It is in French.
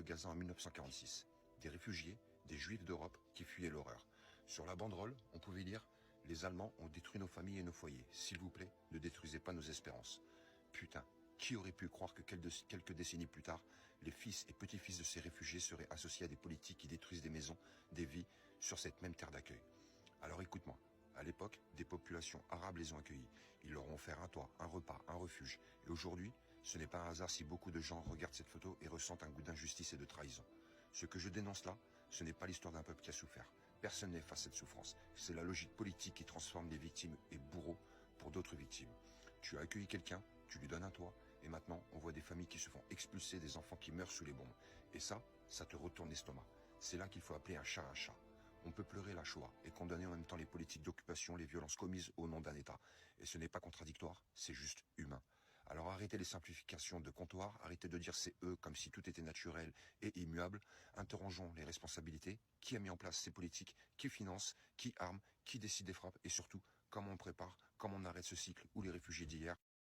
Gaza en 1946. Des réfugiés, des juifs d'Europe qui fuyaient l'horreur. Sur la banderole, on pouvait lire « Les Allemands ont détruit nos familles et nos foyers. S'il vous plaît, ne détruisez pas nos espérances. » Putain, qui aurait pu croire que quelques décennies plus tard, les fils et petits-fils de ces réfugiés seraient associés à des politiques qui détruisent des maisons, des vies, sur cette même terre d'accueil. Alors écoute-moi, à l'époque, des populations arabes les ont accueillis. Ils leur ont offert un toit, un repas, un refuge. Et aujourd'hui, ce n'est pas un hasard si beaucoup de gens regardent cette photo et ressentent un goût d'injustice et de trahison. Ce que je dénonce là, ce n'est pas l'histoire d'un peuple qui a souffert. Personne n'est face à cette souffrance. C'est la logique politique qui transforme les victimes et bourreaux pour d'autres victimes. Tu as accueilli quelqu'un, tu lui donnes un toit, et maintenant on voit des familles qui se font expulser, des enfants qui meurent sous les bombes. Et ça te retourne l'estomac. C'est là qu'il faut appeler un chat un chat. On peut pleurer la Shoah et condamner en même temps les politiques d'occupation, les violences commises au nom d'un État. Et ce n'est pas contradictoire, c'est juste humain. Alors arrêtez les simplifications de comptoir, arrêtez de dire c'est eux comme si tout était naturel et immuable. Interrogeons les responsabilités. Qui a mis en place ces politiques? Qui finance? Qui arme? Qui décide des frappes? Et surtout, comment on prépare? Comment on arrête ce cycle où les réfugiés d'hier